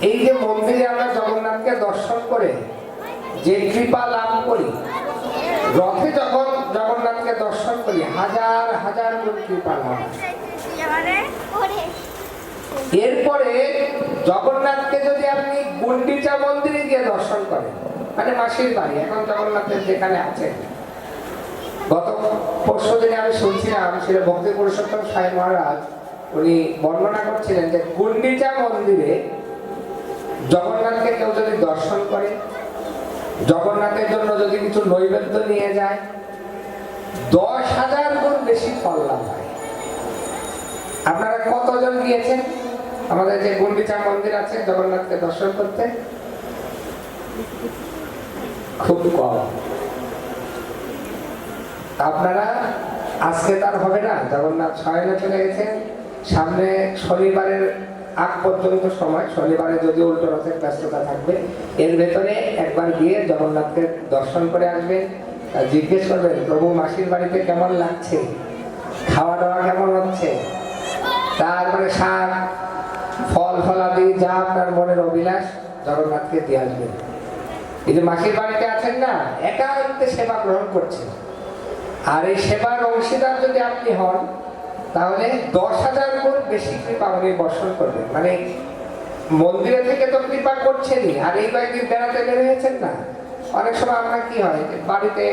এই যে মন্দিরে আমরা জগন্নাথকে দর্শন করে যে কৃপা লাভ করি, রথে যখন জগন্নাথকে দর্শন করি হাজার হাজার গুণ কৃপা লাভ। এরপরে জগন্নাথকে যদি আপনি গুন্ডিচা মন্দিরে গিয়ে দর্শন করেন, মানে মাসির বাড়ি এখন জগন্নাথের যেখানে আছেন, গত পরশু দিনে আমি শুনছিলাম শ্রী ভক্তি পুরুষোত্তম সাই মহারাজ উনি বর্ণনা করছিলেন যে গুন্ডিচা মন্দিরে জগন্নাথকে কেউ যদি দর্শন করে, জগন্নাথের জন্য যদি কিছু নৈবেদ্য নিয়ে যায়, 10,000 গুণ বেশি ফল লাভ হয়। আপনারা কতজন গিয়েছেন আমাদের যে গুন্ডিচা মন্দির আছে জগন্নাথকে দর্শন করতে? খুব কম। আপনারা আজকে তার হবে না, জগন্নাথ শয়নে চলে গেছেন, সামনে শনিবারের আগ পর্যন্ত সময়, শনিবারে যদি উল্টো রথের ব্যস্ততা থাকবে, এর ভেতরে একবার গিয়ে জগন্নাথকে দর্শন করে আসবেন। জিজ্ঞেস করবেন প্রভু মাসির বাড়িতে কেমন লাগছে, খাওয়া দাওয়া কেমন হচ্ছে, তারপরে শাক ফল ফলাদি যা আপনার মনের অভিলাষ জগন্নাথকে দিয়ে আসবেন। এই যে মাসির বাড়িতে আছেন না, একান্তে সেবা গ্রহণ করছেন, আর এই সেবার অংশীদার যদি আপনি হন তাহলে 10,000 গুণ বেশি কৃপা উনি বর্ষণ করবেন। মানে মন্দিরে থেকে তো কৃপা করছেনই, আর এই কয়েকদিন বেড়াতে বের হয়েছেন না, অনেক সময় আমরা কি হয় বাড়িতে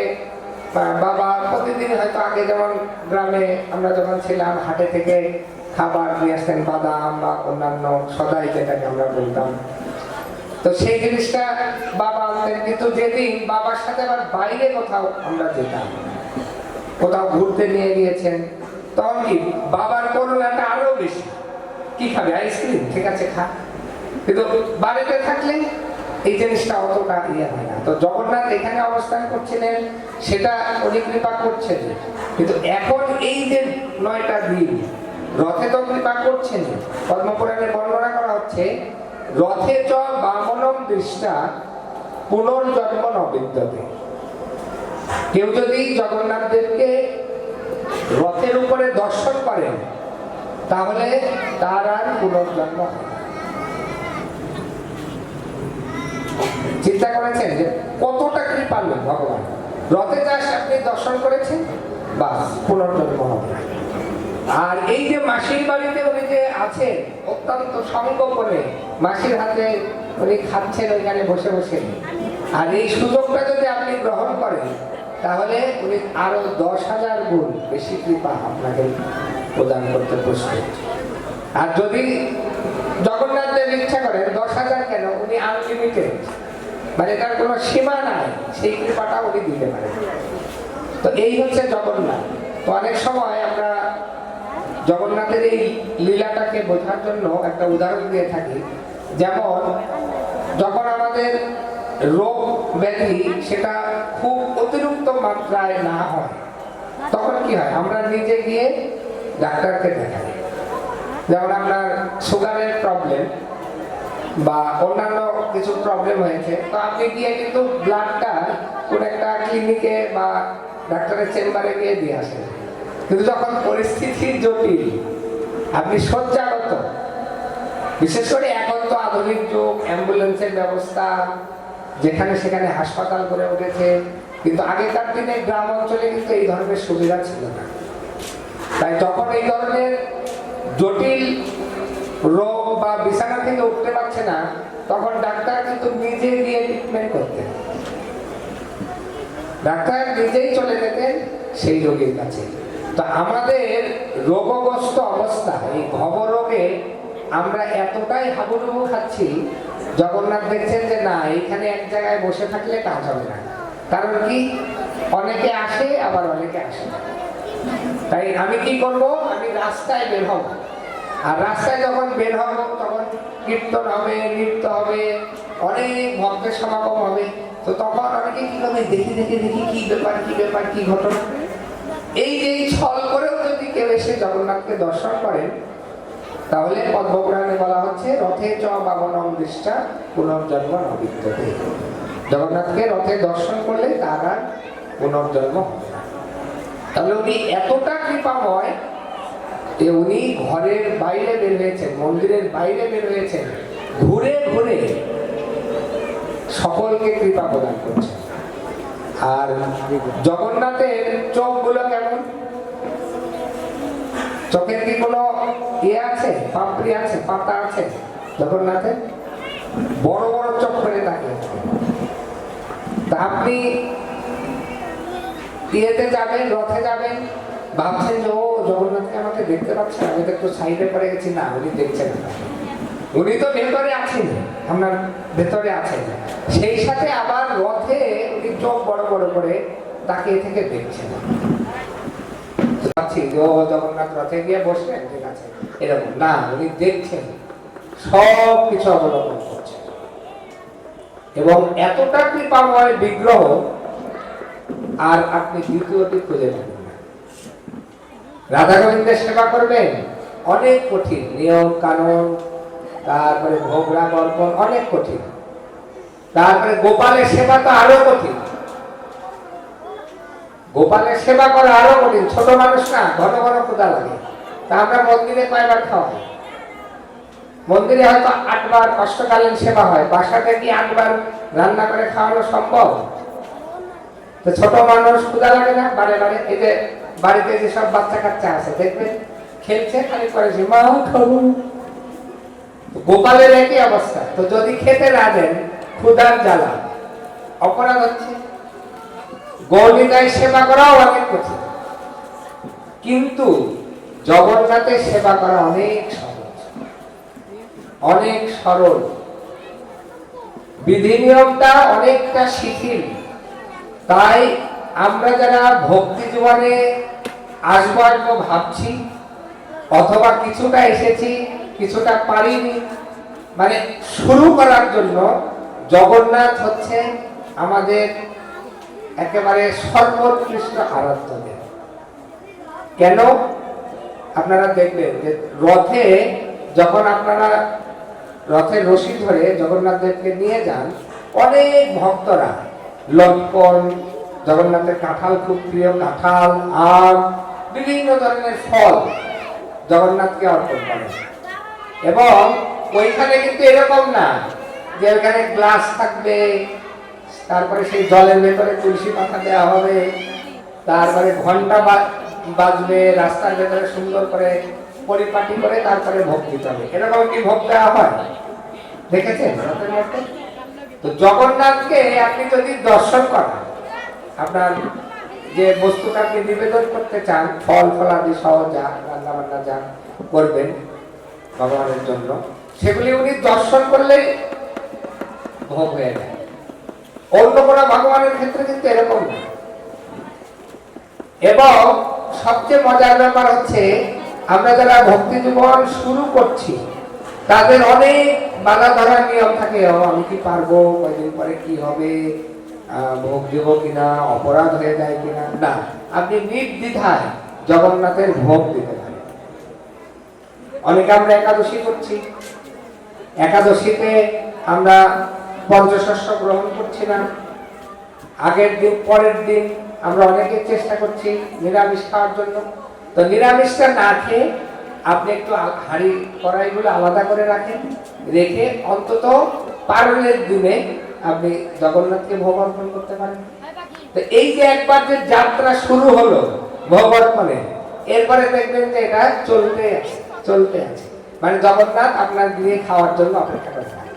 বাবা প্রতিদিন হয়তো আগে যেমন গ্রামে আমরা যখন ছিলাম হাটে থেকে খাবার নিয়ে আসতেন, বাদাম বা অন্যান্য সদাই যেটাকে আমরা বলতাম, তো সেই জিনিসটা বাবা আনতেন। কিন্তু যেদিন বাবার সাথে আবার বাইরে কোথাও আমরা যেতাম, কোথাও ঘুরতে নিয়ে গিয়েছেন, তখন কি বাবার করোনাটা আরো বেশি, কি খাবে আইসক্রিম, ঠিক আছে খা, কিন্তু বাড়িতে থাকলে এই জিনিসটা অতটা ইয়ে হয় না। তো জগন্নাথ এখানে অবস্থান করছিলেন, সেটা উনি কৃপা করছেন, কিন্তু এখন এই যে 9টা দিন রথে তো কৃপা করছেন। পদ্মপুরাণে বর্ণনা করা হচ্ছে রথে চ বামনম দৃষ্টা পুনর্জন্ম ন বিদ্যতে। কেউ যদি জগন্নাথ দেবকে রথের উপরে দর্শন করেন তাহলে তার আর পুনর্জন্ম হয় না। চিন্তা করেছেন যে কতটা কৃপালু ভগবান, রথে যাস আপনি দর্শন করেছেন, বাস পুনর্জন্ম হবে। আর এই যে মাসির বাড়িতে উনি যে আছেন অত্যন্ত সঙ্গ করে মাসির হাতে উনি খাচ্ছেন ওইখানে বসে বসে, আর এই সুযোগটা যদি আপনি গ্রহণ করেন তাহলে উনি আরো 10,000 গুণ বেশি কৃপা আপনাকে প্রদান করতে প্রস্তুত। আর যদি জগন্নাথ দেব ইচ্ছা করেন 10,000 কেন, উনি আনলিমিটেড, মানে এটার কোনো সীমা নাই, সেই কৃপাটা উনি দিতে পারেন। তো এই হচ্ছে জগন্নাথ। তো অনেক সময় আমরা জগন্নাথের এই লীলাটাকে বোঝার জন্য একটা উদাহরণ দিয়ে থাকি। যেমন যখন আমাদের রোগ ব্যাধি সেটা খুব অতিরিক্ত মাত্রায় না হয়, তখন কি হয় আমরা নিজে গিয়ে ডাক্তারকে দেখাই। যেমন আপনার সুগারের প্রবলেম বা অন্যান্য কিছু প্রবলেম হয়েছে, তো আপনি গিয়ে কিন্তু ব্লাডটা কোন একটা ক্লিনিকে বা ডাক্তারের চেম্বারে গিয়ে দিয়ে আসেন। কিন্তু যখন পরিস্থিতি জটিল, আপনি শয্যাগত, বিশেষ করে এখন তো আধুনিক যুগ, অ্যাম্বুলেন্সের ব্যবস্থা, যেখানে সেখানে হাসপাতাল করে উঠেছে, কিন্তু আগেকার দিনে গ্রাম অঞ্চলে কিন্তু এই ধরনের সুবিধা ছিল না। তাই যখন এই ধরনের জটিল রোগ বা বিছানা থেকে উঠতে পারছে না, তখন ডাক্তার কিন্তু নিজে গিয়ে ট্রিটমেন্ট করতেন, ডাক্তার নিজেই চলে যেতেন সেই রোগীর কাছে। তো আমাদের রোগগ্রস্ত অবস্থা, এই ভবরোগে আমরা এতটাই হাবুডুবু খাচ্ছি, জগন্নাথ দেখছেন যে না, এখানে এক জায়গায় বসে থাকলে কাজ হবে না। কারণ কি, অনেকে আসে আবার অনেকে আসে না। তাই আমি কি করব, আমি রাস্তায় বের হব, আর রাস্তায় যখন বের হব তখন কীর্তন হবে, নৃত্য হবে, অনেক ভক্তের সমাগম হবে। তো তখন অনেকে কি করবে, দেখি দেখি দেখি কি ব্যাপার কি ব্যাপার কি ঘটনা। এই যে ছল করেও যদি কেউ এসে জগন্নাথকে দর্শন করেন, তাহলে পদ্মপুরাণে বলা হচ্ছে রথে চ বামনম দৃষ্টা পুনর্জন্ম ন বিদ্যতে। জগন্নাথকে রথে দর্শন করলে তার আর পুনর্জন্ম হবে না। তাহলে উনি এতটা কৃপাময় যে উনি ঘরের বাইরে বের হয়েছেন, মন্দিরের বাইরে বের হয়েছেন, ঘুরে ঘুরে সকলকে কৃপা প্রদান করছেন। আর জগন্নাথের চোখগুলো কেমন? চোখের কি কোনো ইয়ে আছে, পাপড়ি আছে, পাতা আছে? জগন্নাথের বড় বড় চোখ করে তাকিয়ে থাকে। তা আপনি ইয়েতে যাবেন, রথে যাবেন, ভাবছেন যে ও জগন্নাথকে আমাকে দেখতে পাচ্ছেন, আমি তো একটু সাইডে পড়ে গেছি। না, উনি দেখছেন না, উনি তো ভেতরে আছেন, আপনার ভেতরে আছেন। সেই সাথে আবার রথে উনি চোখ বড় বড় করে তাকিয়ে থেকে দেখছেন। ভাবছি যে ও জগন্নাথ রথে গিয়ে বসলেন, ঠিক আছে, এরকম না, উনি দেখছেন, সব কিছু অবলম্বন করছেন। এবং এতটা কৃপাময় বিগ্রহ আর আপনি দ্বিতীয়টি খুঁজে পাবেন না। রাধা গোবিন্দের সেবা করবেন, অনেক কঠিন, নিয়ম কানুন, তারপরে ভোগরা অর্পণ অনেক কঠিন। তারপরে গোপালের সেবা তো আরো কঠিন। গোপালের সেবা করা আরো কঠিন। ছোট মানুষ না, ঘন ঘন ক্ষুধা লাগে। তা আমরা মন্দিরে কয়বার খাওয়াই? মন্দিরে হয়তো 8 বার কষ্টকালীন সেবা হয়, বাসাতে কি 8 বার রান্না করে খাওয়ানো সম্ভব? তো ছোট মানুষ ক্ষুধা লাগে না? বারে বারে এই যে বাড়িতে যেসব বাচ্চা কাচ্চা আছে দেখবেন খেলছে, খালি করেছে মা খাবো। গোপালের একই অবস্থা। তো যদি খেতে না দেন, ক্ষুধার জ্বালা, অপরাধ হচ্ছে। গৌরীদায় সেবা করাও অনেক কঠিন, কিন্তু জগন্নাথের সেবা করা অনেক সহজ, অনেক সরল। বিধি নিয়মটা অনেকটা শিথিল। তাই আমরা যারা ভক্তি জীবনে আসবো আসবো ভাবছি, অথবা কিছুটা এসেছি কিছুটা পারিনি, মানে শুরু করার জন্য জগন্নাথ হচ্ছে আমাদের একেবারে সর্বোৎকৃষ্ট আরাধ্য দেব। কেন? আপনারা দেখবেন যে রথে যখন আপনারা রথের রশি ধরে জগন্নাথ দেবকে নিয়ে যান, অনেক ভক্তরা লটকন, জগন্নাথের কাঁঠাল খুব প্রিয়, কাঁঠাল, আম, বিভিন্ন ধরনের ফল জগন্নাথকে অর্পণ করে। এবং ওইখানে কিন্তু এরকম না যে ওইখানে গ্লাস থাকবে, তারপরে সেই জলের ভেতরে তুলসী পাতা দেওয়া হবে, তারপরে ঘন্টা বাজবে, রাস্তার ভেতরে সুন্দর করে পরিপাটি করে তারপরে ভোগ দিতে হবে। এরকম কি ভোগ দেওয়া হয়? দেখেছেন? তো জগন্নাথকে আপনি যদি দর্শন করেন, আপনার যে বস্তুটা আপনি নিবেদন করতে চান, ফল ফলাদি সহ যা রান্না বান্না যা করবেন ভগবানের জন্য, সেগুলি উনি দর্শন করলেই ভোগ হয়ে যায়। অন্য কোনো ভগবানের ক্ষেত্রে কিন্তু এরকম না। এবং সবচেয়ে মজার ব্যাপার হচ্ছে, আমরা যারা ভক্তি জীবন শুরু করছি তাদের অনেক বাধা ধরার নিয়ম থাকে। আমি কি পারবো, কয়দিন পরে কি হবে, ভোগ দেব কিনা, অপরাধ হয়ে যায় কিনা। না, আপনি নির্দ্বিধায় জগন্নাথের ভোগ দিতে পারেন। অনেকে আমরা একাদশী করছি, একাদশীতে আমরা পঞ্চশস্য গ্রহণ করছি না, আগের দিন পরের দিন আমরা অনেকে চেষ্টা করছি নিরামিষ খাওয়ার জন্য। তো নিরামিষটা না খেয়ে আপনি একটু হাঁড়ি কড়াইগুলো আলাদা করে রাখেন, রেখে অন্তত পারণের দিনে আপনি জগন্নাথকে ভোগ অর্পণ করতে পারেন। তো এই যে একবার যে যাত্রা শুরু হলো ভোগ অর্পণে, এরপরে দেখবেন যে এটা চলতে আছে, চলতে আছে, মানে জগন্নাথ আপনার দিয়ে খাওয়ার জন্য অপেক্ষা করে থাকে।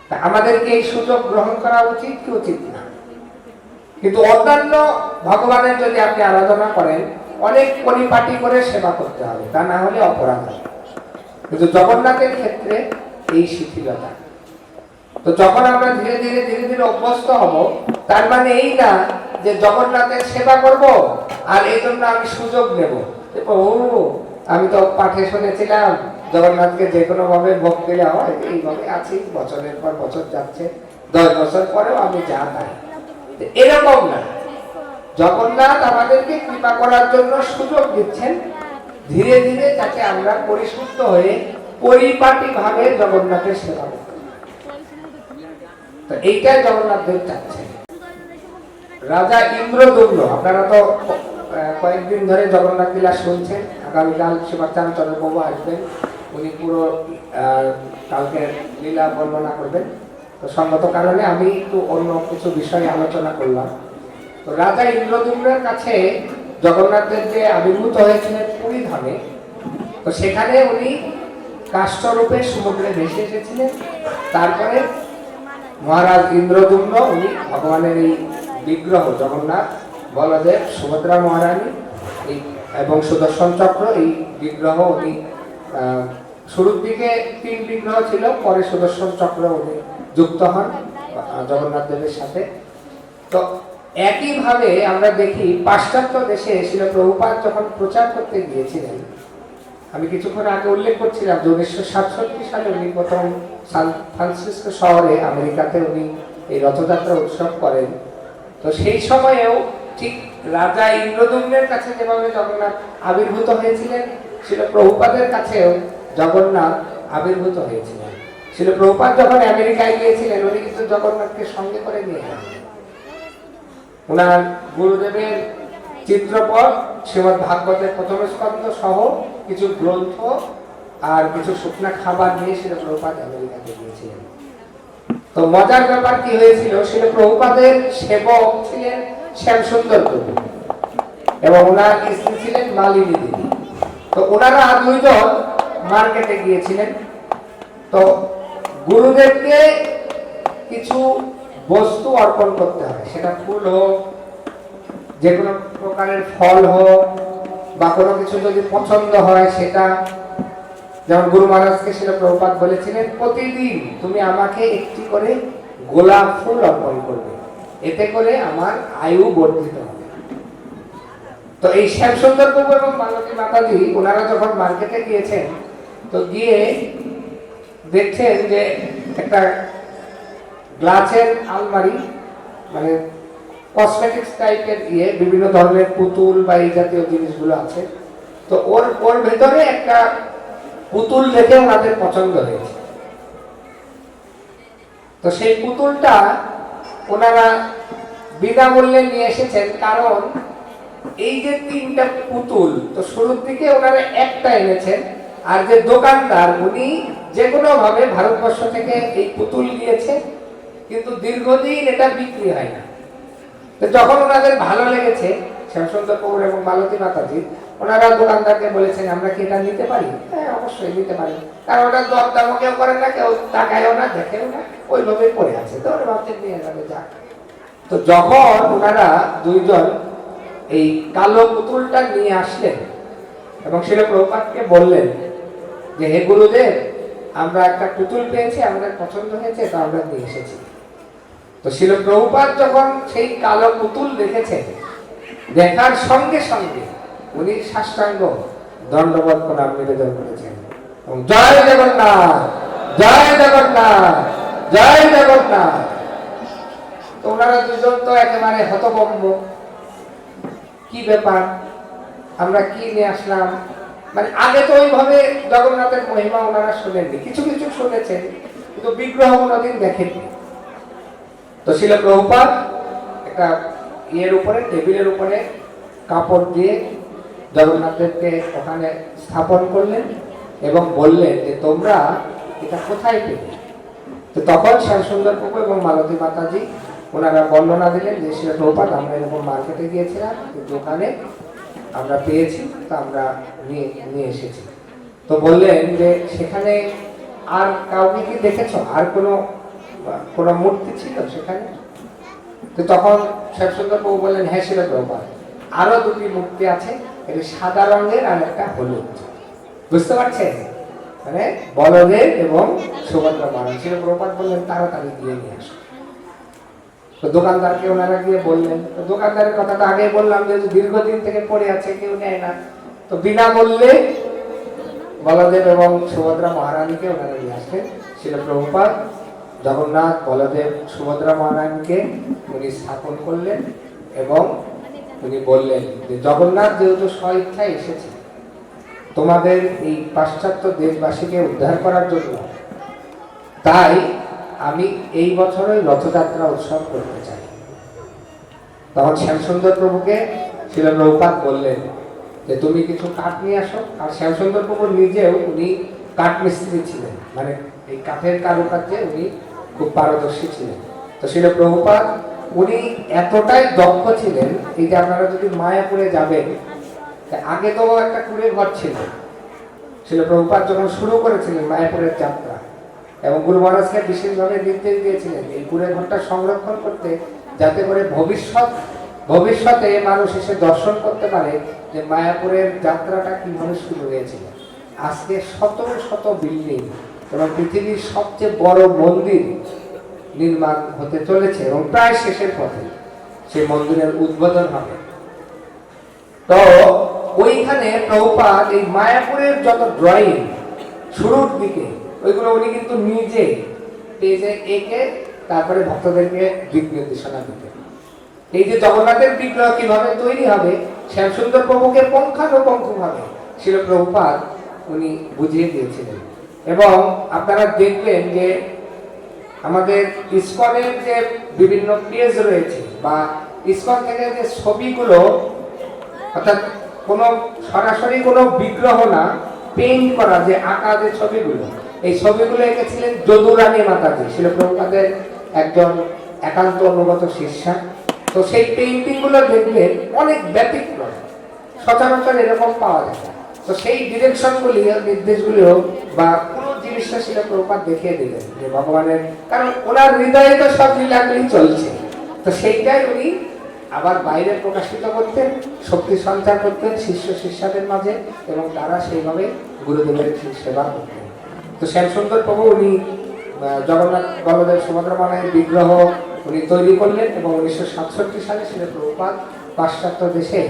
তা আমাদেরকে এই সুযোগ গ্রহণ করা উচিত কি উচিত না? কিন্তু অন্যান্য ভগবানের যদি আপনি আরাধনা করেন, অনেক পরিপাটি করে সেবা করতে হবে, তা না হলে অপরাধ হবে। কিন্তু জগন্নাথের ক্ষেত্রে এই শিথিলতা। তো যখন আমরা ধীরে ধীরে ধীরে ধীরে অভ্যস্ত হব, তার মানে এই না যে জগন্নাথের সেবা করব আর এই জন্য আমি সুযোগ নেব, ও আমি তো পাঠে শুনেছিলাম জগন্নাথকে যে কোনো ভাবে ভোগ দিলে হয়, এইভাবে আছি, বছরের পর বছর যাচ্ছে, 10 বছর পরেও আমি যা পাই। এরকম না, জগন্নাথ আমাদেরকে কৃপা করার জন্য সুযোগ দিচ্ছেন, ধীরে ধীরে যাতে আমরা পরিশুদ্ধ হয়ে পরিপাটি ভাবে জগন্নাথের সেবা করতে। তো এইটাই জগন্নাথ দেব চাচ্ছেন। রাজা ইন্দ্রদুম্ন, আপনারা তো কয়েকদিন ধরে জগন্নাথ লীলা শুনছেন। আগামীকাল শিবাচার্য চন্দ্রবাবু আসবেন, উনি পুরো কালকে লীলা বর্ণনা করবেন। তো সঙ্গত কারণে আমি একটু অন্য কিছু বিষয়ে আলোচনা করলাম। তো রাজা ইন্দ্রদ্যুম্নের কাছে জগন্নাথ দেব যে আবির্ভূত হয়েছিলেন পুরী ধামে, তো সেখানে উনি কাষ্ঠরূপে সমুদ্রে ভেসে এসেছিলেন। তারপরে মহারাজ ইন্দ্রদ্যুম্ন উনি ভগবানের এই বিগ্রহ জগন্নাথ, বলদেব, সুভদ্রা মহারানী এই এবং সুদর্শন চক্র, এই বিগ্রহ উনি শুরুর দিকে 3 বিগ্রহ ছিল, পরে সুদর্শন চক্র উনি যুক্ত হন জগন্নাথ দেবের সাথে। তো একইভাবে আমরা দেখি পাশ্চাত্য দেশে শিল প্রভুপাদ যখন প্রচার করতে গিয়েছিলেন, আমি কিছুক্ষণ আগে উল্লেখ করছিলাম যে 1967 সালে উনি প্রথম সান ফ্রান্সিসকো শহরে আমেরিকাতে উনি এই রথযাত্রা উৎসব করেন। তো সেই সময়েও ঠিক রাজা ইন্দ্রদ্যুম্নের কাছে যেভাবে জগন্নাথ আবির্ভূত হয়েছিলেন, শিল প্রভুপাদের কাছেও জগন্নাথ আবির্ভূত হয়েছিলেন। শিল প্রভুপাদ যখন আমেরিকায় গিয়েছিলেন, উনি কিন্তু জগন্নাথকে সঙ্গে করে নিয়ে গেলেন। ওনার গুরুদেবের চিত্রপট, শ্রীমদ ভাগবতের প্রথম স্কন্ধ সহ কিছু গ্রন্থ আর কিছু শুকনা খাবার নিয়ে শিল প্রভুপাদ আমেরিকাতে গিয়েছিলেন। তো মজার ব্যাপার কি হয়েছিল, শিল প্রভুপাদের সেবক ছিলেন শ্যামসুন্দর প্রভু এবং ওনার স্ত্রী ছিলেন মালিনী দেবী। তো ওনারা 2 জন মার্কেটে গিয়েছিলেন। তো গুরুদেবকে কিছু বস্তু অর্পণ করতে হয়, সেটা ফুল হোক, যে কোনো প্রকারের ফল হোক, বা কোনো কিছু যদি পছন্দ হয় সেটা। যেমন গুরু মহারাজকে শিল প্রভুপাদ বলেছিলেন, প্রতিদিন তুমি আমাকে একটি করে গোলাপ ফুল অর্পণ করবে, এতে করে আমার আয়ু বর্ধিত হবে। তো এই শ্যামসুন্দর প্রভু এবং মালতী মাতাজি ওনারা যখন মার্কেটে গিয়েছেন, তো গিয়ে দেখছেন যে একটা গ্লাসের আলমারি, মানে কসমেটিক্স টাইপের বিভিন্ন ধরনের পুতুল বা এই জাতীয় জিনিসগুলো আছে। তো ওর ভেতরে একটা পুতুল দেখে ওনাদের পছন্দ হয়েছে। তো সেই পুতুলটা ওনারা বিনামূল্যে নিয়ে এসেছেন, কারণ এই যে 3টা পুতুল, তো শুরুর দিকে ওনারা একটা এনেছেন, আর যে দোকানদার উনি যে কোনো ভাবে ভারতবর্ষ থেকে এই পুতুল নিয়েছে, কিন্তু দীর্ঘদিন এটা বিক্রি হয় না। তো যখন ওনাদের ভালো লেগেছে শ্যামসুন্দর প্রভু এবং মালতী মাতাজি, ওনারা দোকানদারকে বলেছেন, আমরা কি এটা নিতে পারি? হ্যাঁ, অবশ্যই নিতে পারি, কারণ ওটা দরদামও কেউ করেন না, কেউ তাকায়ও না, দেখেও না, ওইভাবেই পড়ে আছে। তো ওরা ভাবছেন নিয়ে যাবে, যাক। তো যখন ওনারা 2 জন এই কালো পুতুলটা নিয়ে আসলেন এবং শিল প্রভুপাদকে বললেন যে, হে গুরুদেব, আমরা একটা পুতুল পেয়েছি, আমাদের পছন্দ হয়েছে, তো আমরা নিয়ে এসেছি। তো শিল প্রভুপাদ যখন সেই কালো পুতুল দেখেছেন, দেখার সঙ্গে সঙ্গে উনি সাষ্টাঙ্গ দণ্ডবত প্রণাম নিবেদন করেছেন, জয় জগন্নাথ, জয় জগন্নাথ, জয় জগন্নাথ। তো ওনারা 2 জন তো একেবারে হতভম্ব, কি ব্যাপার, আমরা কি নিয়ে আসলাম। মানে আগে তো ওইভাবে জগন্নাথের মহিমা ওনারা শুনেননি, কিছু কিছু শুনেছেন, কিন্তু বিগ্রহ কোনোদিন দেখেননি। তো শিল প্রভুপাদ একটা উপরে, টেবিলের উপরে কাপড় দিয়ে জগন্নাথ দেবকে ওখানে স্থাপন করলেন এবং বললেন যে, তোমরা এটা কোথায় পেলে? তো তখন শ্যামসুন্দর প্রভু এবং মালতী মাতাজি ওনারা বর্ণনা দিলেন যে, শিল প্রভুপাদ, আমরা এরকম মার্কেটে গিয়েছিলাম, দোকানে আমরা পেয়েছি, তো আমরা নিয়ে এসেছি। তো বললেন যে, সেখানে আর কাউকে কি দেখেছ? আর কোনো মূর্তি ছিল সেখানে? তো তখন শ্যামসুন্দর প্রভু বললেন, হ্যাঁ শিল প্রভুপাদ, আরো 2টি মূর্তি আছে, এটা সাদা রঙের আর একটা হলুদ। বুঝতে পারছেন? মানে বলদেব এবং সুভদ্রা মহারানী। শিল প্রভুপাদ বললেন, তাড়াতাড়ি গিয়ে নিয়ে আসো। তো দোকানদারকে ওনারা গিয়ে বললেন, তো দোকানদারের কথাটা আগে বললাম যে দীর্ঘদিন থেকে পড়ে আছে, কেউ নেয় না। তো বিনামূল্যে বলদেব এবং সুভদ্রা মহারানীকে ওনারা নিয়ে আসলেন। শিল প্রভুপাদ জগন্নাথ, বলদেব, সুভদ্রা মহারানীকে উনি স্থাপন করলেন এবং উনি বললেন যে, জগন্নাথ যেহেতু স্বইচ্ছায় এসেছে তোমাদের এই পাশ্চাত্য দেশবাসীকে উদ্ধার করার জন্য, তাই আমি এই বছরই রথযাত্রা উৎসব করতে চাই। তখন শ্যামসুন্দর প্রভুকে শিল প্রভুপাদ বললেন যে, তুমি কিছু কাঠ নিয়ে আসো। আর শ্যামসুন্দর প্রভু নিজেও উনি কাঠ মিস্ত্রি ছিলেন, মানে এই কাঠের কারুকার্যে উনি খুব পারদর্শী ছিলেন। তো শিল প্রভুপাদ উনি এতটাই দক্ষ ছিলেন, এই যে আপনারা যদি মায়াপুরে যাবেন, আগে তো একটা কুড়ে ঘর ছিল। শিল প্রভুপাদ যখন শুরু করেছিলেন মায়াপুরের যাত্রা, এবং গুরু মহারাজকে বিশেষভাবে নির্দেশ দিয়েছিলেন এই কুড়ে ঘরটা সংরক্ষণ করতে, যাতে করে ভবিষ্যতে মানুষ এসে দর্শন করতে পারে যে মায়াপুরের যাত্রাটা কিভাবে শুরু হয়েছিল। আজকে শত শত বিল্ডিং এবং পৃথিবীর সবচেয়ে বড় মন্দির নির্মাণ হতে চলেছে এবং প্রায় শেষের পথে সেই মন্দিরের উদ্বোধন হবে। তো ওইখানে প্রভুপাদ এই মায়াপুরের যত ড্রয়িং শুরুর দিকে, ওইগুলো উনি কিন্তু নিজে পেজে এঁকে তারপরে ভক্তদেরকে দিক নির্দেশনা দিতেন। এই যে জগন্নাথের বিগ্রহ কিভাবে তৈরি হবে, শ্যামসুন্দর প্রভুকে পুঙ্খানুপুঙ্খভাবে শিল প্রভুপাদ উনি বুঝিয়ে দিয়েছিলেন। এবং আপনারা দেখবেন যে আমাদের ইসকনের যে বিভিন্ন পেজ রয়েছে বা ইসকন থেকে যে ছবিগুলো, অর্থাৎ কোনো সরাসরি কোনো বিগ্রহ না, পেইন্ট করা যে আঁকা যে ছবিগুলো, এই ছবিগুলো এঁকেছিলেন যদুরানী মাতাজি, শিল প্রভুপাদের একজন একান্ত অনুগত শিষ্যা। তো সেই পেইন্টিং গুলো দেখবেন অনেক ব্যতিক্রম, সচরাচর এরকম পাওয়া যায় না। তো সেই ডিরেকশনগুলি, নির্দেশগুলিও বা পুরো জিনিসটা শিল প্রভুপাদ দেখিয়ে দিলেন যে ভগবানের, কারণ ওনার হৃদয়ে তো সব লীলাগুলি চলছে, তো সেইটাই উনি আবার বাইরে প্রকাশিত করতেন, শক্তি সঞ্চার করতেন শিষ্য শিষ্যাদের মাঝে, এবং তারা সেইভাবে গুরুদেবের সেবা করতেন। তো শ্যামসুন্দর প্রভু উনি জগন্নাথ বলদেব সুভদ্রা মায়ের বিগ্রহ উনি তৈরি করলেন এবং 1967 সালে শিল প্রভুপাদ পাশ্চাত্য দেশে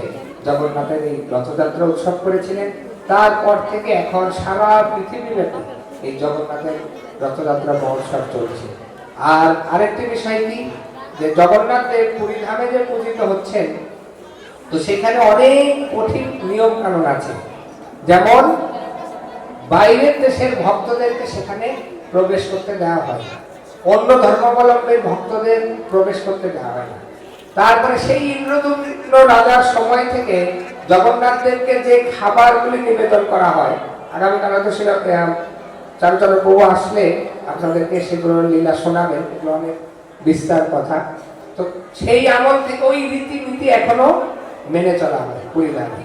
জগন্নাথের এই রথযাত্রা উৎসব করেছিলেন। তারপর থেকে এখন সারা পৃথিবীব্যাপী এই জগন্নাথের রথযাত্রা মহোৎসব চলছে। আর আরেকটি বিষয় কি, যে জগন্নাথ দেব পুরী ধামে যে পূজিত হচ্ছেন, তো সেখানে অনেক কঠিন নিয়ম কানুন আছে। যেমন বাইরের দেশের ভক্তদেরকে সেখানে প্রবেশ করতে দেওয়া হয় না, অন্য ধর্মাবলম্বী ভক্তদের প্রবেশ করতে দেওয়া হয় না। তারপরে সেই ইন্দ্রদম্ন রাজার সময় থেকে জগন্নাথ দেবকে যে খাবারগুলি নিবেদন করা হয়, আগামীকাল হয়তো সেটা চারুচরণ প্রভু আসলে আপনাদেরকে সেগুলো লীলা শোনাবেন, এগুলো অনেক বিস্তার কথা। তো সেই আমল থেকে ওই রীতিনীতি এখনো মেনে চলা হয় পুরীধামে।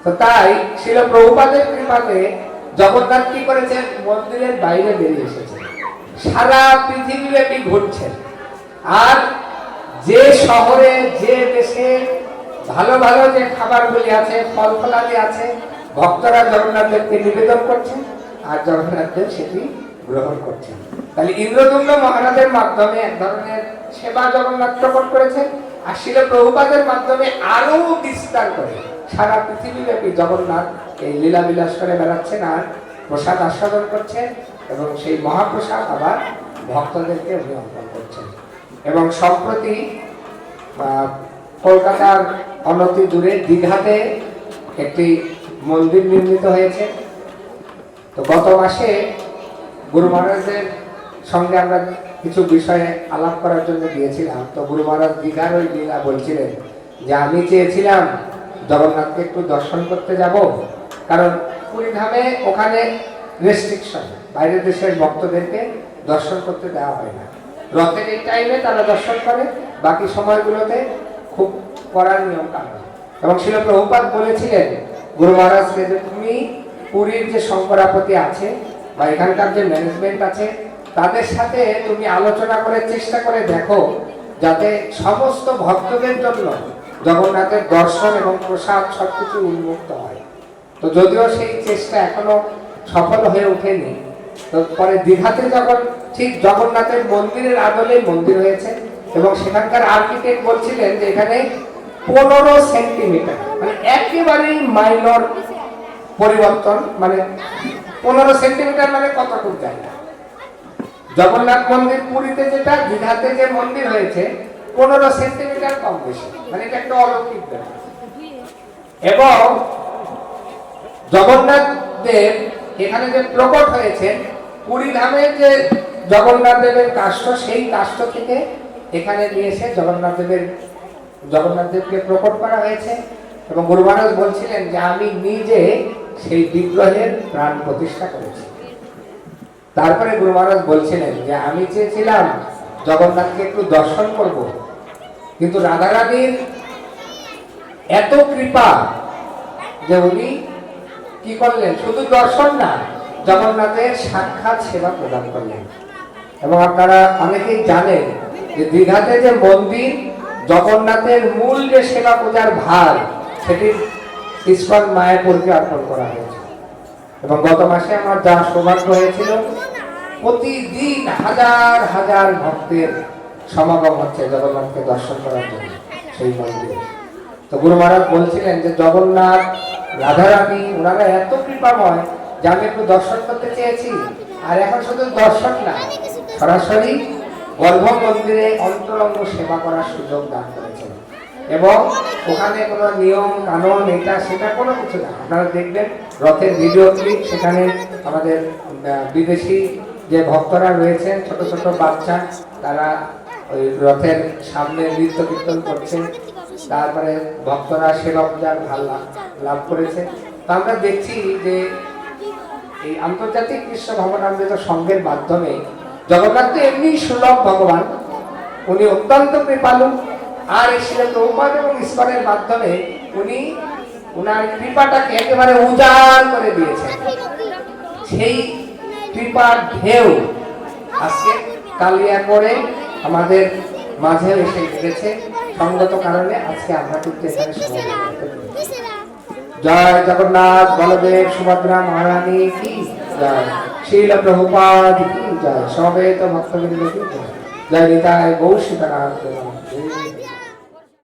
তো তাই শিল প্রভুপাদের কৃপাতে জগন্নাথ কি করেছেন, মন্দিরের বাইরে বেরিয়ে এসেছেন, সারা পৃথিবীব্যাপী ঘুরছেন। আর যে শহরে যে দেশে ভালো ভালো যে খাবারগুলি আছে, ফল ফলাদি আছে, ভক্তরা জগন্নাথ দেবকে নিবেদন করছেন আর জগন্নাথ দেব সেটি গ্রহণ করছেন। তাহলে ইন্দ্রদুম্ন মহারাজের মাধ্যমে এক ধরনের সেবা জগন্নাথ প্রকট করেছেন, আর শিল প্রভুপাদের মাধ্যমে আরো বিস্তার করে সারা পৃথিবীব্যাপী জগন্নাথ এই লীলা বিলাস করে বেড়াচ্ছেন আর প্রসাদ আস্বাদন করছেন, এবং সেই মহাপ্রসাদ আবার ভক্তদেরকে অর্পণ করছেন। এবং সম্প্রতি কলকাতার অনতি দূরে দীঘাতে একটি মন্দির নির্মিত হয়েছে। তো গত মাসে গুরু মহারাজের সঙ্গে আমরা কিছু বিষয়ে আলাপ করার জন্য গিয়েছিলাম। তো গুরু মহারাজ দীঘার ওই লীলা বলছিলেন যে আমি চেয়েছিলাম জগন্নাথকে একটু দর্শন করতে যাব, কারণ পুরীধামে ওখানে রেস্ট্রিকশন, বাইরের দেশের ভক্তদেরকে দর্শন করতে দেওয়া হয় না। রথের এই টাইমে তারা দর্শন করে, বাকি সময়গুলোতে খুব কড়া নিয়ম কানুন। এবং শিল প্রভুপাদ বলেছিলেন গুরু মহারাজকে যে তুমি পুরীর যে শঙ্করাপতি আছে বা এখানকার যে ম্যানেজমেন্ট আছে, তাদের সাথে তুমি আলোচনা করে চেষ্টা করে দেখো যাতে সমস্ত ভক্তদের জন্য জগন্নাথের দর্শন এবং প্রসাদ সবকিছু উন্মুক্ত হয়। তো যদিও সেই চেষ্টা এখনো সফল হয়ে ওঠেনি, তো পরে দীঘাতে যখন ঠিক জগন্নাথের মন্দিরের আদলে মন্দির হয়েছে, এবং সেখানকার আর্কিটেক্ট বলছিলেন যে এখানে 15 সেন্টিমিটার, মানে একেবারেই মাইনর পরিবর্তন, মানে 15 সেন্টিমিটার মানে কতটুকু জায়গা। জগন্নাথ মন্দির পুরীতে যেটা, দীঘাতে যে মন্দির হয়েছে 15 সেন্টিমিটার কম বেশি, মানে এটা একটা অলৌকিক ব্যাপার। এবং জগন্নাথ দেব এখানে যে প্রকট হয়েছেন, পুরী ধামে যে জগন্নাথ দেবের কাষ্ঠ, সেই কাষ্ঠ থেকে এখানে নিয়ে এসে জগন্নাথ দেবকে প্রকট করা হয়েছে। এবং গুরু মহারাজ বলছিলেন যে আমি নিজে সেই বিগ্রহের প্রাণ প্রতিষ্ঠা করেছি। তারপরে গুরু মহারাজ বলছিলেন যে আমি চেয়েছিলাম জগন্নাথকে একটু দর্শন করব, কিন্তু রাধারানীর এত কৃপা যে উনি কি করলেন, শুধু দর্শন না, জগন্নাথের সাক্ষাৎ সেবা প্রদান করলেন। এবং আপনারা অনেকেই জানেন যে দীঘাতে যে মন্দির, জগন্নাথের মূল যে সেবা পূজার ভার সেটি ইস্কন মায়াপুরকে অর্পণ করা হয়েছে। এবং গত মাসে আমার যা সৌভাগ্য হয়েছিল, প্রতিদিন হাজার হাজার ভক্তের সমাগম হচ্ছে জগন্নাথকে দর্শন করার জন্য সেই মন্দিরে। তো গুরু মহারাজ বলছিলেন যে জগন্নাথ, রাধারানী ওনারা এত কৃপাময় যে আমি একটু দর্শন করতে চেয়েছি, আর এখন শুধু দর্শন না, সরাসরি গর্ভ মন্দিরে অন্তরঙ্গ সেবা করার সুযোগ দান করেছেন। এবং ওখানে কোনো নিয়ম কানুন এটা সেটা কোনো কিছু না, আপনারা দেখবেন রথের ভিডিও ক্লিপ, সেখানে আমাদের বিদেশি যে ভক্তরা রয়েছেন, ছোট ছোট বাচ্চা, তারা ওই রথের সামনে নৃত্য কীর্তন করছে, তারপরে ভক্তরা সেবা পূজার ভাল লাভ করেছে। তো আমরা দেখছি যে এই আন্তর্জাতিক কৃষ্ণ ভবনামৃত সংঘের মাধ্যমে জগন্নাথ তো এমনি সুলভ ভগবান, উনি অত্যন্ত কৃপালু, আর এই শ্রীল প্রভুপাদ এবং ইস্কনের মাধ্যমে উনি উনার কৃপাটাকে একেবারে উজাড় করে দিয়েছেন। সেই কৃপার ঢেউ আজকে কালিয়া করে আমাদের মাঝে এসে গেছে, সঙ্গত কারণে আজকে আমরা কিন্তু এখানে সমবেত হতে পেরেছি। জয় জগন্নাথ বলদেব সুভদ্রা মহারানী কি জয়, শ্রীল প্রভুপাদ কি জয়, সমবেত ভক্তবৃন্দ কি জয়, জয় নিতাই গৌর সীতারাম।